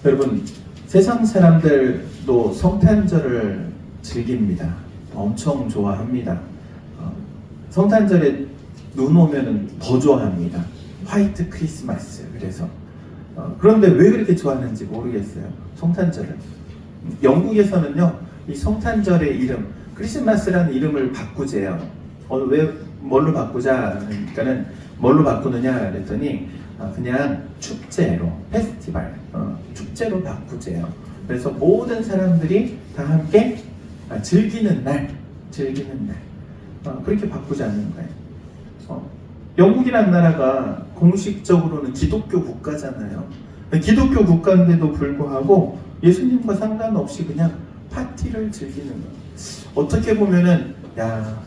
여러분, 세상 사람들도 성탄절을 즐깁니다. 엄청 좋아합니다. 성탄절에 눈 오면은 더 좋아합니다. 화이트 크리스마스. 그래서 그런데 왜 그렇게 좋아하는지 모르겠어요. 성탄절을. 영국에서는요, 이 성탄절의 이름, 크리스마스라는 이름을 바꾸재요. 왜 뭘로 바꾸자? 그러니까는 뭘로 바꾸느냐 그랬더니 그냥 축제로, 페스티벌, 축제로 바꾸재요. 그래서 모든 사람들이 다 함께 즐기는 날, 그렇게 바꾸자는 거예요. 영국이라는 나라가 공식적으로는 기독교 국가잖아요. 기독교 국가인데도 불구하고 예수님과 상관없이 그냥 파티를 즐기는 거예요. 어떻게 보면은 야,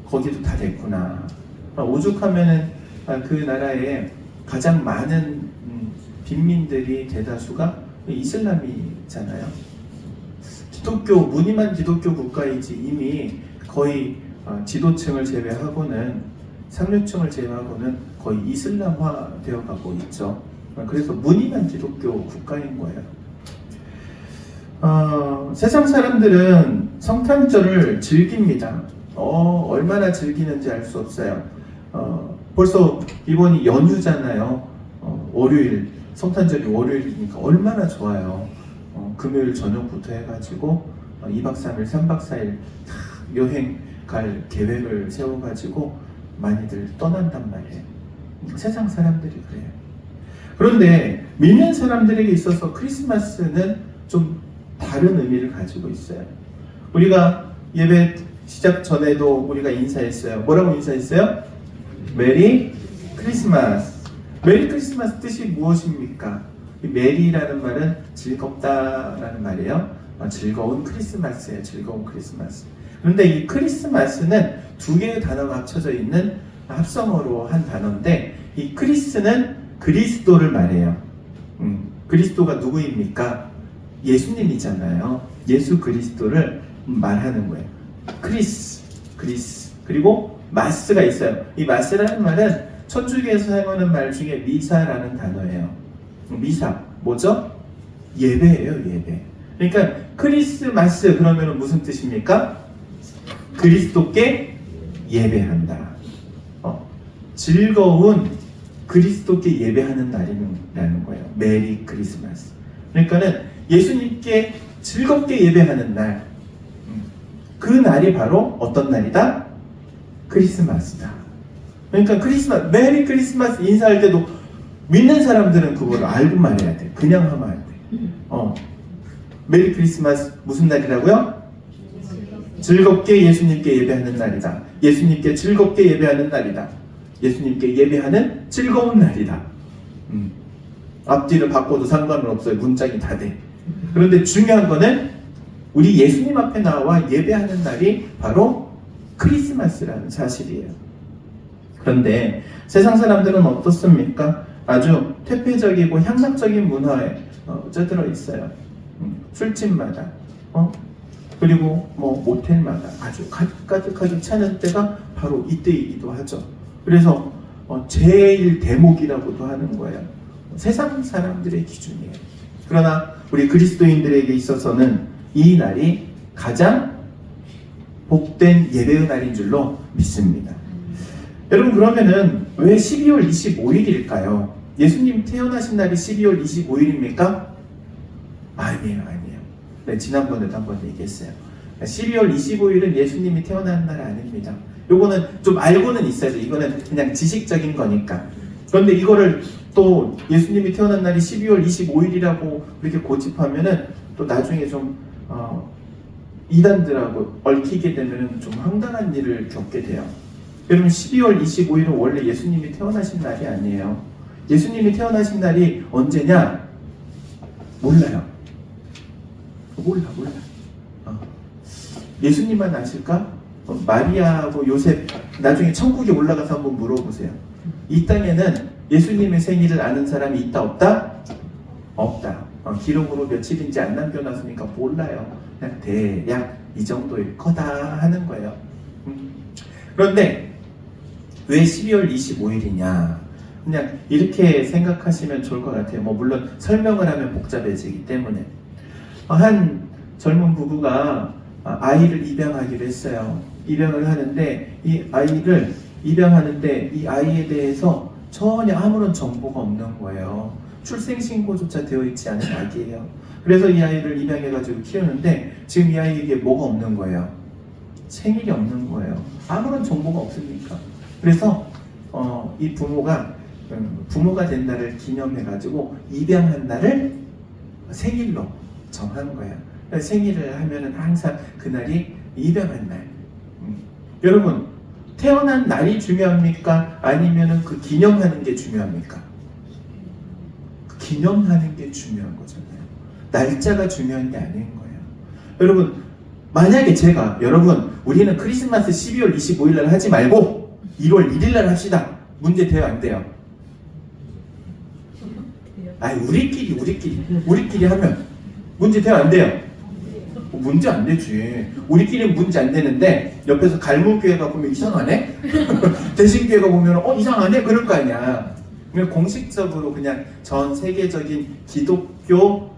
거기도 다 됐구나. 오죽하면은 그 나라에 가장 많은 빈민들이 대다수가 이슬람이잖아요. 무늬만 기독교 국가이지 이미 거의 지도층을 제외하고는, 상류층을 제외하고는 거의 이슬람화 되어가고 있죠. 그래서 무늬만 기독교 국가인 거예요. 세상 사람들은 성탄절을 즐깁니다. 얼마나 즐기는지 알 수 없어요. 벌써 이번이 연휴잖아요. 월요일, 성탄절이 월요일이니까 얼마나 좋아요. 금요일 저녁부터 해가지고 2박 3일, 3박 4일 여행 갈 계획을 세워가지고 많이들 떠난단 말이에요. 세상 사람들이 그래요. 그런데 믿는 사람들에게 있어서 크리스마스는 좀 다른 의미를 가지고 있어요. 우리가 예배 시작 전에도 우리가 인사했어요. 뭐라고 인사했어요? 메리 크리스마스. 메리 크리스마스 뜻이 무엇입니까? 이 메리라는 말은 즐겁다라는 말이에요. 즐거운 크리스마스예요. 즐거운 크리스마스. 그런데 이 크리스마스는 두 개의 단어가 합쳐져 있는 합성어로 한 단어인데, 이 크리스는 그리스도를 말해요. 그리스도가 누구입니까? 예수님이잖아요. 예수 그리스도를 말하는 거예요. 그리스. 그리고 마스가 있어요. 이 마스라는 말은 천주교에서 사용하는 말 중에 미사라는 단어예요. 미사 뭐죠? 예배예요. 예배. 그러니까 크리스마스 그러면 무슨 뜻입니까? 그리스도께 예배한다. 즐거운 그리스도께 예배하는 날이라는 거예요. 메리 크리스마스. 그러니까는 예수님께 즐겁게 예배하는 날. 그 날이 바로 어떤 날이다? 크리스마스다. 그러니까 크리스마스, 메리 크리스마스 인사할 때도 믿는 사람들은 그걸 알고 말해야 돼. 그냥 하면 안 돼. 메리 크리스마스 무슨 날이라고요? 즐겁게 예수님께 예배하는 날이다. 예수님께 즐겁게 예배하는 날이다. 예수님께 예배하는 즐거운 날이다. 앞뒤를 바꿔도 상관은 없어요. 문장이 다 돼. 그런데 중요한 거는 우리 예수님 앞에 나와 예배하는 날이 바로 크리스마스라는 사실이에요. 그런데 세상 사람들은 어떻습니까? 아주 퇴폐적이고 향락적인 문화에 쩌들어 있어요. 술집마다, 그리고 모텔마다 아주 가득하게 차는 때가 바로 이때이기도 하죠. 그래서 제일 대목이라고도 하는 거예요. 세상 사람들의 기준이에요. 그러나 우리 그리스도인들에게 있어서는 이 날이 가장 복된 예배의 날인 줄로 믿습니다. 여러분, 그러면은 왜 12월 25일일까요? 예수님 태어나신 날이 12월 25일입니까? 아니에요. 네, 지난번에도 한번 얘기했어요. 12월 25일은 예수님이 태어난 날 아닙니다. 요거는 좀 알고는 있어야 돼. 이거는 그냥 지식적인 거니까. 그런데 이거를 또 예수님이 태어난 날이 12월 25일이라고 이렇게 고집하면은 또 나중에 좀 이단들하고 얽히게 되면은 좀 황당한 일을 겪게 돼요. 여러분, 12월 25일은 원래 예수님이 태어나신 날이 아니에요. 예수님이 태어나신 날이 언제냐? 몰라요. 몰라. 예수님만 아실까? 마리아하고 요셉 나중에 천국에 올라가서 한번 물어보세요. 이 땅에는 예수님의 생일을 아는 사람이 있다 없다? 없다. 기록으로 며칠인지 안 남겨놨으니까 몰라요. 그냥 대략 이 정도일 거다 하는 거예요. 그런데 왜 12월 25일이냐? 그냥 이렇게 생각하시면 좋을 것 같아요. 뭐 물론 설명을 하면 복잡해지기 때문에. 한 젊은 부부가 아이를 입양하기로 했어요. 입양을 하는데 이 아이를 입양하는데 이 아이에 대해서 전혀 아무런 정보가 없는 거예요. 출생신고조차 되어 있지 않은 아기예요. 그래서 이 아이를 입양해가지고 키우는데 지금 이 아이에게 뭐가 없는 거예요? 생일이 없는 거예요. 아무런 정보가 없으니까. 그래서 이 부모가 부모가 된 날을 기념해가지고 입양한 날을 생일로 정한 거예요. 생일을 하면은 항상 그날이 입양한 날. 여러분, 태어난 날이 중요합니까? 아니면은 그 기념하는 게 중요합니까? 그 기념하는 게 중요한 거잖아요. 날짜가 중요한 게 아닌 거예요. 여러분, 만약에 제가 여러분 우리는 크리스마스 12월 25일 날 하지 말고 1월 1일 날 합시다. 문제 돼요, 안 돼요? 아니 우리끼리 하면 문제 돼요, 안 돼요? 문제 안 되지. 우리끼리는 문제 안 되는데 옆에서 갈무교회가 보면 이상하네? 대신교회가 보면 이상하네? 그럴 거 아니야. 그냥 공식적으로 그냥 전 세계적인 기독교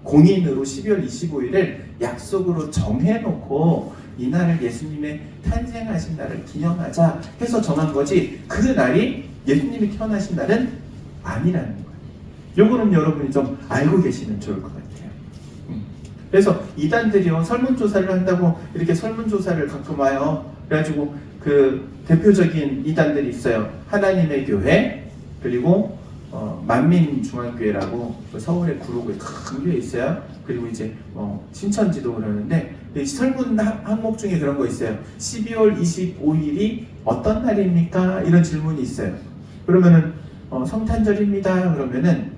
공인으로 12월 25일을 약속으로 정해놓고 이날을 예수님의 탄생하신 날을 기념하자 해서 정한 거지, 그 날이 예수님이 태어나신 날은 아니라는 거예요. 요거는 여러분이 좀 알고 계시면 좋을 것 같아요. 그래서 이단들이요, 설문조사를 한다고 이렇게 설문조사를 가끔 와요. 그래가지고 그 대표적인 이단들이 있어요. 하나님의 교회, 그리고 만민중앙교회라고 서울에 구로구에 큰 교회 있어요. 그리고 이제 신천지도 그러는데 설문 항목 중에 그런 거 있어요. 12월 25일이 어떤 날입니까? 이런 질문이 있어요. 그러면은 성탄절입니다. 그러면은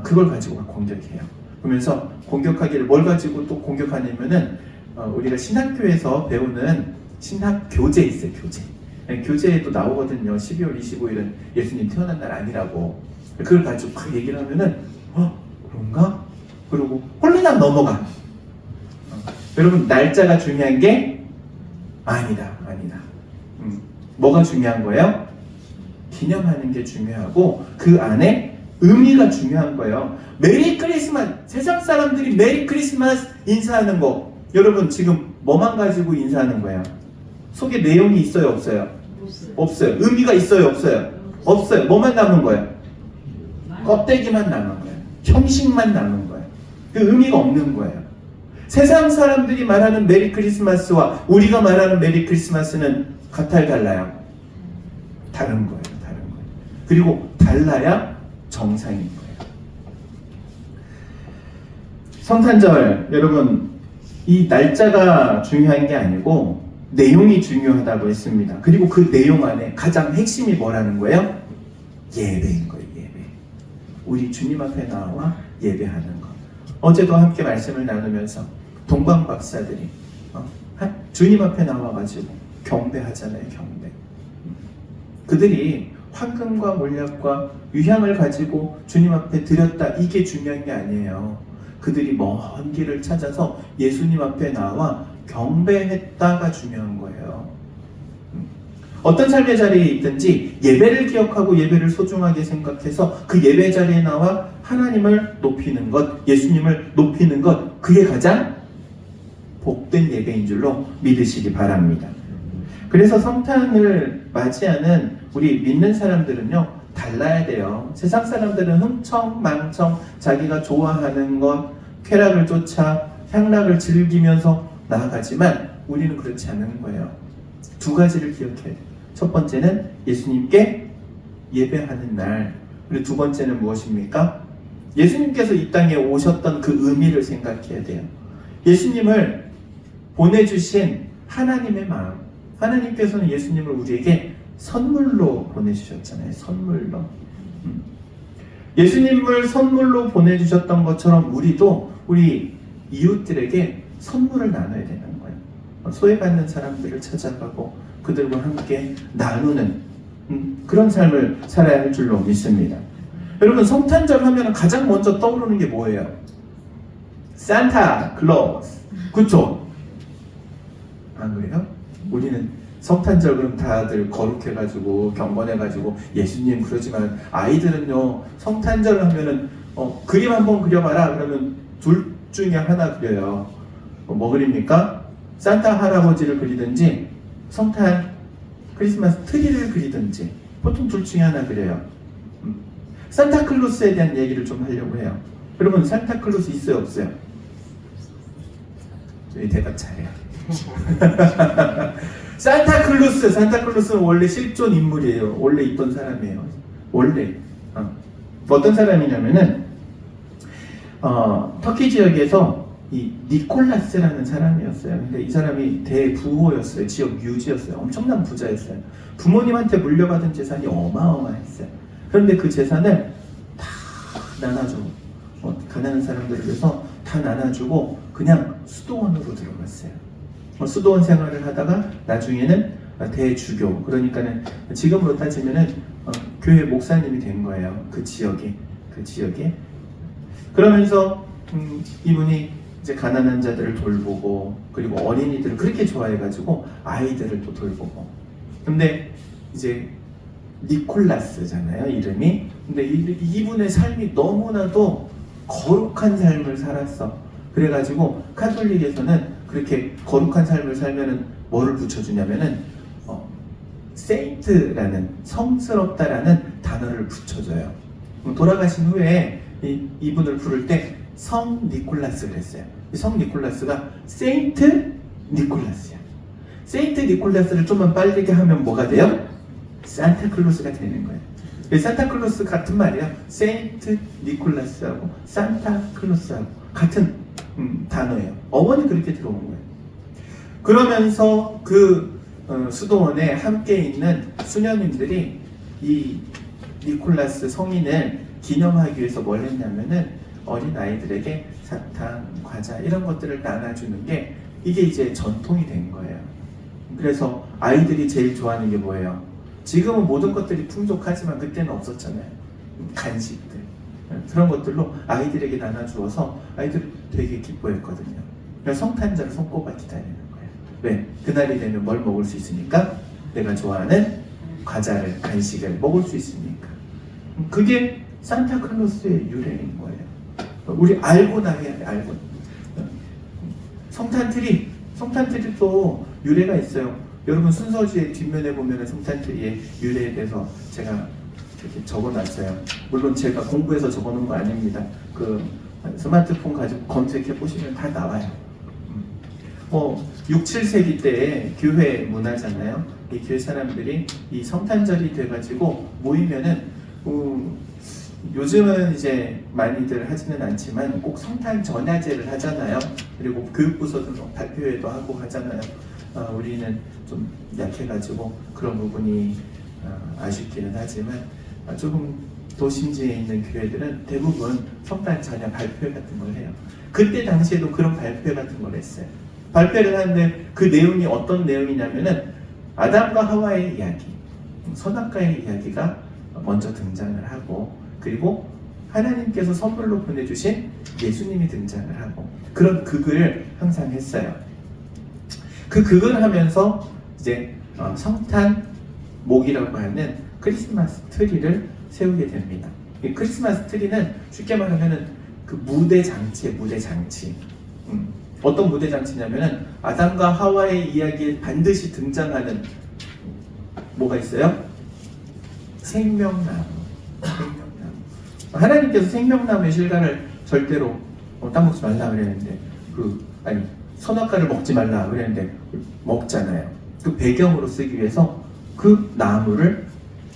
그걸 가지고 막 공격해요. 그러면서 공격하기를 뭘 가지고 또 공격하냐면은 우리가 신학교에서 배우는 신학교제 있어요. 교제. 교재에도 나오거든요. 12월 25일은 예수님 태어난 날 아니라고. 그걸 가지고 막 얘기를 하면은 그런가? 그러고 홀리나 넘어가. 여러분, 날짜가 중요한 게 아니다. 뭐가 중요한 거예요? 기념하는 게 중요하고 그 안에 의미가 중요한 거예요. 메리 크리스마스, 세상 사람들이 메리 크리스마스 인사하는 거, 여러분 지금 뭐만 가지고 인사하는 거예요? 속에 내용이 있어요, 없어요? 없어요. 의미가 있어요, 없어요? 없어요. 뭐만 남은 거예요? 껍데기만 남은 거예요. 형식만 남은 거예요. 그 의미가 없는 거예요. 세상 사람들이 말하는 메리 크리스마스와 우리가 말하는 메리 크리스마스는 같아요, 달라요? 다른 거예요. 그리고 달라야 정상인 거예요. 성탄절, 여러분, 이 날짜가 중요한 게 아니고 내용이 중요하다고 했습니다. 그리고 그 내용 안에 가장 핵심이 뭐라는 거예요? 예배인 거예요. 예배. 우리 주님 앞에 나와 예배하는 것. 어제도 함께 말씀을 나누면서 동방 박사들이 주님 앞에 나와가지고 경배하잖아요. 경배. 그들이 황금과 몰약과 유향을 가지고 주님 앞에 드렸다, 이게 중요한 게 아니에요. 그들이 먼 길을 찾아서 예수님 앞에 나와 경배했다가 중요한 거예요. 어떤 삶의 자리에 있든지 예배를 기억하고 예배를 소중하게 생각해서 그 예배 자리에 나와 하나님을 높이는 것, 예수님을 높이는 것, 그게 가장 복된 예배인 줄로 믿으시기 바랍니다. 그래서 성탄을 맞이하는 우리 믿는 사람들은요, 달라야 돼요. 세상 사람들은 흥청망청 자기가 좋아하는 것, 쾌락을 쫓아 향락을 즐기면서 나아가지만 우리는 그렇지 않은 거예요. 두 가지를 기억해야 돼요. 첫 번째는 예수님께 예배하는 날, 그리고 두 번째는 무엇입니까? 예수님께서 이 땅에 오셨던 그 의미를 생각해야 돼요. 예수님을 보내주신 하나님의 마음, 하나님께서는 예수님을 우리에게 선물로 보내주셨잖아요. 선물로. 예수님을 선물로 보내주셨던 것처럼 우리도 우리 이웃들에게 선물을 나눠야 되는 거예요. 소외받는 사람들을 찾아가고 그들과 함께 나누는 그런 삶을 살아야 할 줄로 믿습니다. 여러분, 성탄절 하면 가장 먼저 떠오르는 게 뭐예요? 산타 클로스. 그쵸? 안 그래요? 우리는 성탄절 그럼 다들 거룩해가지고 경건해가지고 예수님 그러지만 아이들은요 성탄절 하면은 그림 한번 그려봐라 그러면 둘 중에 하나 그려요. 뭐 그립니까? 산타 할아버지를 그리든지 성탄 크리스마스 트리를 그리든지 보통 둘 중에 하나 그려요. 산타클로스에 대한 얘기를 좀 하려고 해요. 여러분 산타클로스 있어요 없어요? 저희 대답 잘해요. 산타클로스는 원래 실존 인물이에요. 원래 있던 사람이에요. 원래 어떤 사람이냐면은 터키 지역에서 이 니콜라스라는 사람이었어요. 근데 이 사람이 대부호였어요. 지역 유지였어요. 엄청난 부자였어요. 부모님한테 물려받은 재산이 어마어마했어요. 그런데 그 재산을 다 나눠주고 가난한 사람들을 위해서 다 나눠주고 그냥 수도원으로 들어갔어요. 수도원 생활을 하다가 나중에는 대주교, 그러니까는 지금으로 따지면은 교회 목사님이 된 거예요. 그 지역에. 그러면서 이분이 이제 가난한 자들을 돌보고 그리고 어린이들을 그렇게 좋아해가지고 아이들을 또 돌보고. 근데 이제 니콜라스잖아요, 이름이. 근데 이분의 삶이 너무나도 거룩한 삶을 살았어. 그래가지고 카톨릭에서는 그렇게 거룩한 삶을 살면은 뭐를 붙여주냐면은 세인트라는 성스럽다라는 단어를 붙여줘요. 돌아가신 후에 이분을 부를 때 성 니콜라스를 했어요. 성 니콜라스가 세인트 니콜라스야. 세인트 니콜라스를 좀만 빠르게 하면 뭐가 돼요? 산타클로스가 되는 거예요. 산타클로스 같은 말이야. 세인트 니콜라스하고 산타클로스하고 같은 단어예요. 어원이 그렇게 들어온 거예요. 그러면서 그 수도원에 함께 있는 수녀님들이 이 니콜라스 성인을 기념하기 위해서 뭘 했냐면은 어린 아이들에게 사탕, 과자 이런 것들을 나눠주는 게 이게 이제 전통이 된 거예요. 그래서 아이들이 제일 좋아하는 게 뭐예요? 지금은 모든 것들이 풍족하지만 그때는 없었잖아요. 간식들 그런 것들로 아이들에게 나눠주어서 아이들이 되게 기뻐했거든요. 그래서 성탄절 손꼽아 기다리는 거예요. 왜? 그날이 되면 뭘 먹을 수 있으니까? 내가 좋아하는 과자를, 간식을 먹을 수 있으니까. 그게 산타클로스의 유래인 거예요. 우리 알고 나게 알고. 성탄트리도 유래가 있어요. 여러분 순서지의 뒷면에 보면 성탄트리의 유래에 대해서 제가 이렇게 적어놨어요. 물론 제가 공부해서 적어놓은 거 아닙니다. 그 스마트폰 가지고 검색해 보시면 다 나와요. 6, 7세기 때의 교회 문화잖아요. 이 교회 사람들이 이 성탄절이 돼가지고 모이면은 요즘은 이제 많이들 하지는 않지만 꼭 성탄 전야제를 하잖아요. 그리고 교육부서도 발표회도 하고 하잖아요. 우리는 좀 약해가지고 그런 부분이 아쉽기는 하지만 조금 도심지에 있는 교회들은 대부분 성탄 전야 발표회 같은 걸 해요. 그때 당시에도 그런 발표회 같은 걸 했어요. 발표를 하는데 그 내용이 어떤 내용이냐면은 아담과 하와의 이야기, 선악과의 이야기가 먼저 등장을 하고 그리고 하나님께서 선물로 보내주신 예수님이 등장을 하고 그런 극을 항상 했어요. 그 극을 하면서 이제 성탄목이라고 하는 크리스마스 트리를 세우게 됩니다. 이 크리스마스 트리는 쉽게 말하면은 그 무대 장치예요. 무대 장치. 어떤 무대 장치냐면은 아담과 하와의 이야기에 반드시 등장하는 뭐가 있어요? 생명나무. 하나님께서 생명나무의 실과를 절대로 따먹지 말라 그랬는데 선악과를 먹지 말라 그랬는데 먹잖아요. 그 배경으로 쓰기 위해서 그 나무를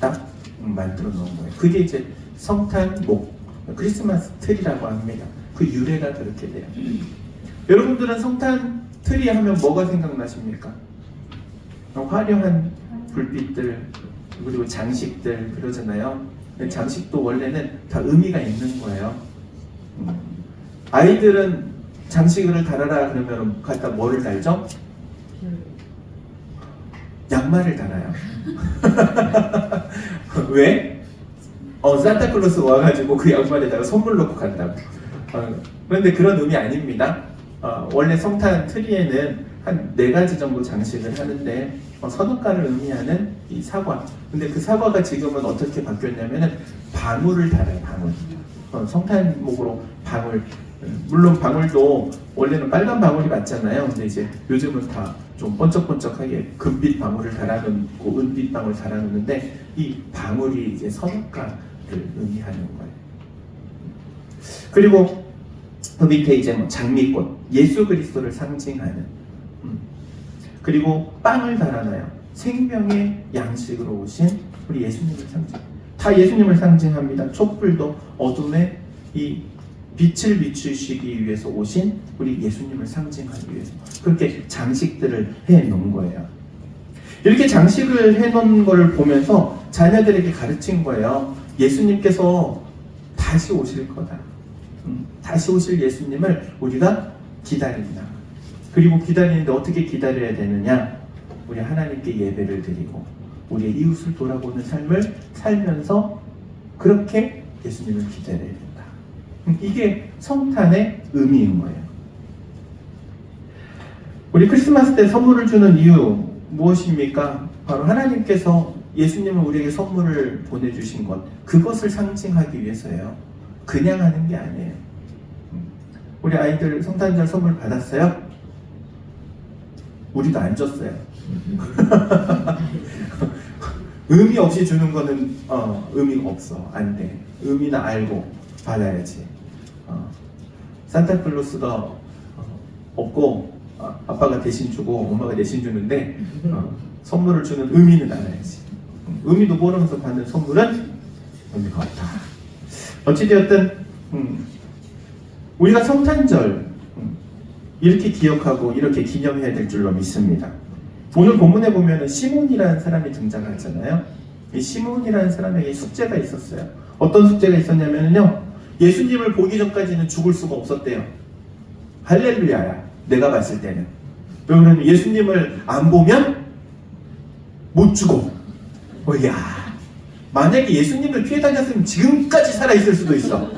딱 만들어 놓은 거예요. 그게 이제 성탄목, 크리스마스 트리라고 합니다. 그 유래가 그렇게 돼요. 여러분들은 성탄 트리 하면 뭐가 생각나십니까? 화려한 불빛들 그리고 장식들 그러잖아요. 장식도 원래는 다 의미가 있는 거예요. 아이들은 장식을 달아라 그러면 갖다 뭐를 달죠? 양말을 달아요. 왜? 산타클로스 와가지고 그 양말에다가 선물 넣고 간다고. 그런데 그런 의미 아닙니다. 원래 성탄 트리에는 한 4가지 정도 장식을 하는데 선악과를 의미하는 이 사과. 근데 그 사과가 지금은 어떻게 바뀌었냐면은 방울을 달아요. 방울. 성탄목으로 방울. 물론 방울도 원래는 빨간 방울이 맞잖아요. 근데 이제 요즘은 다 좀 번쩍번쩍하게 금빛 방울을 달아놓고 은빛 방울 달아놓는데 이 방울이 이제 선악과를 의미하는 거예요. 그리고 그 밑에 이제 뭐 장미꽃, 예수 그리스도를 상징하는. 그리고 빵을 달아놔요. 생명의 양식으로 오신 우리 예수님을 상징. 다 예수님을 상징합니다. 촛불도 어둠에 이 빛을 비추시기 위해서 오신 우리 예수님을 상징하기 위해서 그렇게 장식들을 해놓은 거예요. 이렇게 장식을 해놓은 걸 보면서 자녀들에게 가르친 거예요. 예수님께서 다시 오실 거다. 다시 오실 예수님을 우리가 기다린다. 그리고 기다리는데 어떻게 기다려야 되느냐? 우리 하나님께 예배를 드리고 우리의 이웃을 돌아보는 삶을 살면서 그렇게 예수님을 기다려야 된다. 이게 성탄의 의미인 거예요. 우리 크리스마스 때 선물을 주는 이유 무엇입니까? 바로 하나님께서 예수님을 우리에게 선물을 보내주신 것, 그것을 상징하기 위해서예요. 그냥 하는 게 아니에요. 우리 아이들 성탄절 선물 받았어요? 우리도 안 줬어요. 의미 없이 주는 거는 의미가 없어. 안 돼. 의미는 알고 받아야지. 산타클로스가 없고 아빠가 대신 주고 엄마가 대신 주는데 선물을 주는 의미는 알아야지. 의미도 모르면서 받는 선물은 의미가 없다. 어찌되었든 우리가 성탄절 이렇게 기억하고 이렇게 기념해야 될 줄로 믿습니다. 오늘 본문에 보면 시몬이라는 사람이 등장하잖아요. 이 시몬이라는 사람에게 숙제가 있었어요. 어떤 숙제가 있었냐면요, 예수님을 보기 전까지는 죽을 수가 없었대요. 할렐루야야, 내가 봤을 때는. 왜냐면 예수님을 안 보면 못 죽어. 야, 만약에 예수님을 피해 다녔으면 지금까지 살아있을 수도 있어.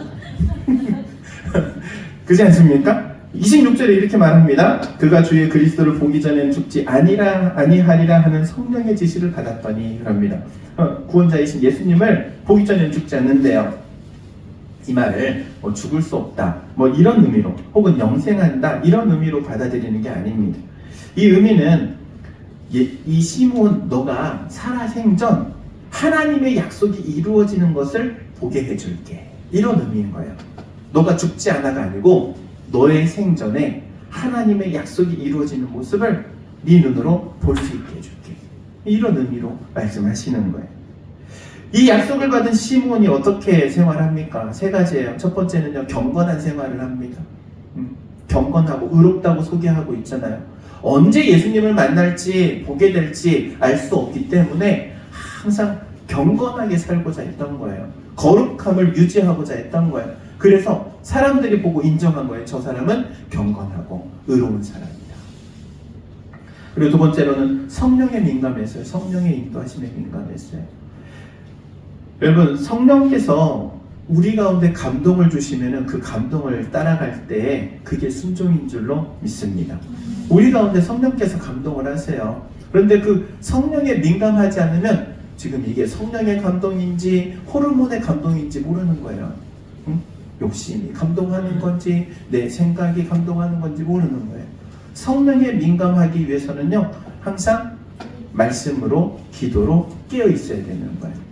그렇지 않습니까? 26절에 이렇게 말합니다. 그가 주의 그리스도를 보기 전에는 죽지 아니하리라 하는 성령의 지시를 받았더니, 그럽니다. 구원자이신 예수님을 보기 전에는 죽지 않는데요. 이 말을 죽을 수 없다, 이런 의미로, 혹은 영생한다, 이런 의미로 받아들이는 게 아닙니다. 이 의미는 이 시몬, 너가 살아생전 하나님의 약속이 이루어지는 것을 보게 해줄게, 이런 의미인 거예요. 너가 죽지 않아가 아니고 너의 생전에 하나님의 약속이 이루어지는 모습을 네 눈으로 볼 수 있게 해줄게, 이런 의미로 말씀하시는 거예요. 이 약속을 받은 시몬이 어떻게 생활합니까? 3가지예요. 첫 번째는요, 경건한 생활을 합니다. 경건하고 의롭다고 소개하고 있잖아요. 언제 예수님을 만날지 보게 될지 알 수 없기 때문에 항상 경건하게 살고자 했던 거예요. 거룩함을 유지하고자 했던 거예요. 그래서 사람들이 보고 인정한 거예요. 저 사람은 경건하고 의로운 사람이다. 그리고 두 번째로는 성령에 민감했어요. 성령의 인도하심에 민감했어요. 여러분, 성령께서 우리 가운데 감동을 주시면 그 감동을 따라갈 때 그게 순종인 줄로 믿습니다. 우리 가운데 성령께서 감동을 하세요. 그런데 그 성령에 민감하지 않으면 지금 이게 성령의 감동인지 호르몬의 감동인지 모르는 거예요. 욕심이 감동하는 건지 내 생각이 감동하는 건지 모르는 거예요. 성령에 민감하기 위해서는요, 항상 말씀으로, 기도로 깨어 있어야 되는 거예요.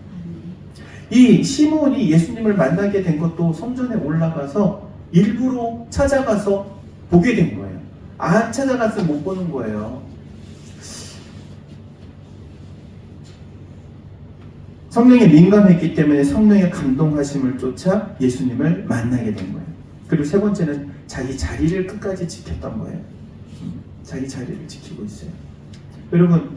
이 시몬이 예수님을 만나게 된 것도 성전에 올라가서 일부러 찾아가서 보게 된 거예요. 안 찾아가서 못 보는 거예요. 성령에 민감했기 때문에 성령의 감동하심을 쫓아 예수님을 만나게 된 거예요. 그리고 세 번째는 자기 자리를 끝까지 지켰던 거예요. 자기 자리를 지키고 있어요. 여러분,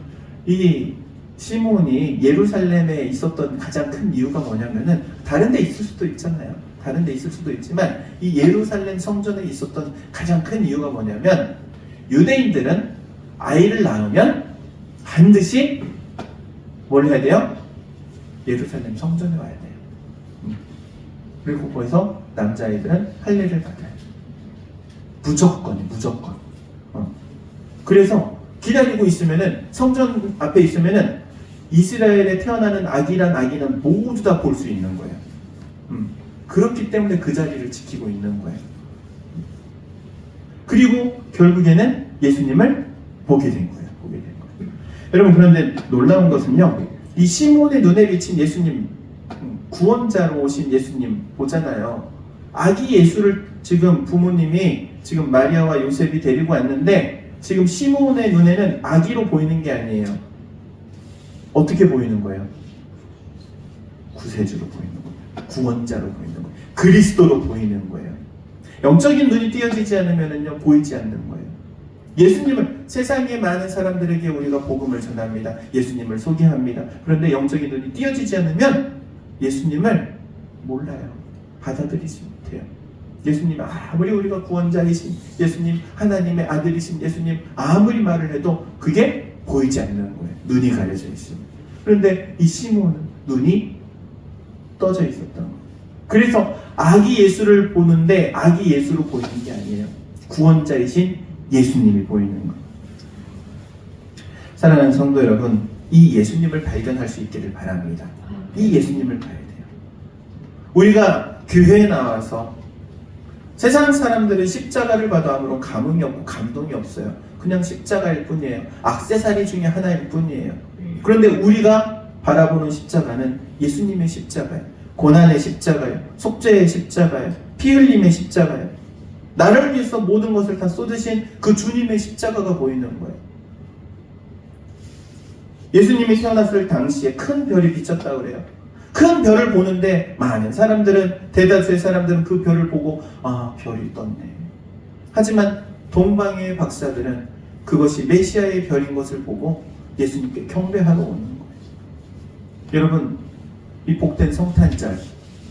이 시몬이 예루살렘에 있었던 가장 큰 이유가 뭐냐면은, 다른 데 있을 수도 있잖아요. 다른 데 있을 수도 있지만 이 예루살렘 성전에 있었던 가장 큰 이유가 뭐냐면, 유대인들은 아이를 낳으면 반드시 뭘 해야 돼요? 예루살렘 성전에 와야 돼요. 그리고 거기서 남자아이들은 할례를 받아요. 무조건. 그래서 기다리고 있으면은 성전 앞에 있으면은 이스라엘에 태어나는 아기란 아기는 모두 다 볼 수 있는 거예요. 그렇기 때문에 그 자리를 지키고 있는 거예요. 그리고 결국에는 예수님을 보게 된 거예요. 여러분, 그런데 놀라운 것은요, 이 시몬의 눈에 비친 예수님, 구원자로 오신 예수님 보잖아요. 아기 예수를 지금 부모님이 지금 마리아와 요셉이 데리고 왔는데 지금 시몬의 눈에는 아기로 보이는 게 아니에요. 어떻게 보이는 거예요? 구세주로 보이는 거예요. 구원자로 보이는 거예요. 그리스도로 보이는 거예요. 영적인 눈이 띄어지지 않으면요 보이지 않는 거예요. 예수님을 세상의 많은 사람들에게 우리가 복음을 전합니다. 예수님을 소개합니다. 그런데 영적인 눈이 띄어지지 않으면 예수님을 몰라요. 받아들이지 못해요. 예수님 아무리 우리가 구원자이신 예수님, 하나님의 아들이신 예수님 아무리 말을 해도 그게 보이지 않는 거예요. 눈이 가려져 있습니다. 그런데 이 시몬은 눈이 떠져 있었던 거예요. 그래서 아기 예수를 보는데 아기 예수로 보이는 게 아니에요. 구원자이신 예수님이 보이는 거예요. 사랑하는 성도 여러분, 이 예수님을 발견할 수 있기를 바랍니다. 이 예수님을 봐야 돼요. 우리가 교회에 나와서 세상 사람들은 십자가를 봐도 아무런 감흥이 없고 감동이 없어요. 그냥 십자가일 뿐이에요. 액세서리 중에 하나일 뿐이에요. 그런데 우리가 바라보는 십자가는 예수님의 십자가예요. 고난의 십자가예요. 속죄의 십자가예요. 피 흘림의 십자가예요. 나를 위해서 모든 것을 다 쏟으신 그 주님의 십자가가 보이는 거예요. 예수님이 태어났을 당시에 큰 별이 비쳤다고 그래요. 큰 별을 보는데 많은 사람들은, 대다수의 사람들은 그 별을 보고 아, 별이 떴네. 하지만 동방의 박사들은 그것이 메시아의 별인 것을 보고 예수님께 경배하러 오는 거예요. 여러분, 이 복된 성탄절,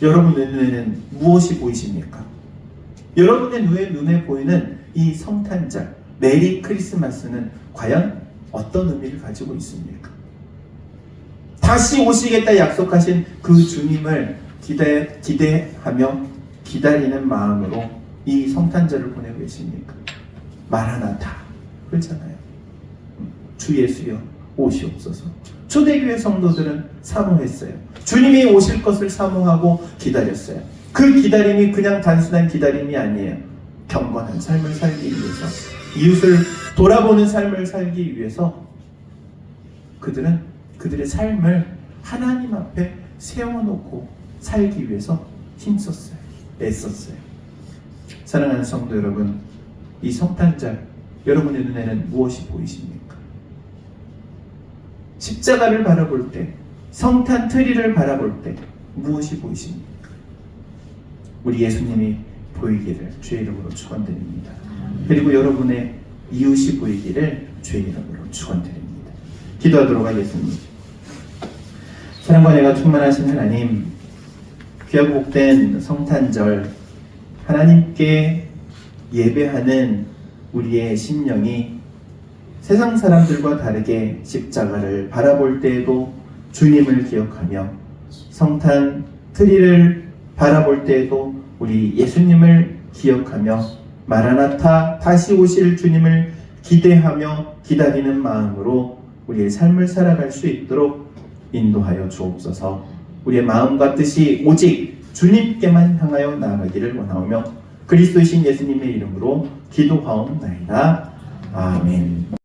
여러분의 눈에는 무엇이 보이십니까? 여러분의 눈에 보이는 이 성탄절, 메리 크리스마스는 과연 어떤 의미를 가지고 있습니까? 다시 오시겠다 약속하신 그 주님을 기대하며 기다리는 마음으로 이 성탄절을 보내고 계십니까? 마라나타 그렇잖아요. 주 예수여 오시옵소서. 초대교회 성도들은 사모했어요. 주님이 오실 것을 사모하고 기다렸어요. 그 기다림이 그냥 단순한 기다림이 아니에요. 경건한 삶을 살기 위해서, 이웃을 돌아보는 삶을 살기 위해서 그들의 삶을 하나님 앞에 세워놓고 살기 위해서 힘썼어요. 애썼어요. 사랑하는 성도 여러분, 이 성탄절 여러분의 눈에는 무엇이 보이십니까? 십자가를 바라볼 때, 성탄 트리를 바라볼 때 무엇이 보이십니까? 우리 예수님이 보이기를 주의 이름으로 축원드립니다. 그리고 여러분의 이웃이 보이기를 주의 이름으로 축원드립니다. 기도하도록 하겠습니다. 사랑과 은혜가 충만하신 하나님, 귀하고 복된 성탄절, 하나님께 예배하는 우리의 심령이 세상 사람들과 다르게 십자가를 바라볼 때에도 주님을 기억하며, 성탄 트리를 바라볼 때에도 우리 예수님을 기억하며, 마라나타 다시 오실 주님을 기대하며 기다리는 마음으로 우리의 삶을 살아갈 수 있도록 인도하여 주옵소서. 우리의 마음과 뜻이 오직 주님께만 향하여 나아가기를 원하오며 그리스도이신 예수님의 이름으로 기도하옵나이다. 아멘.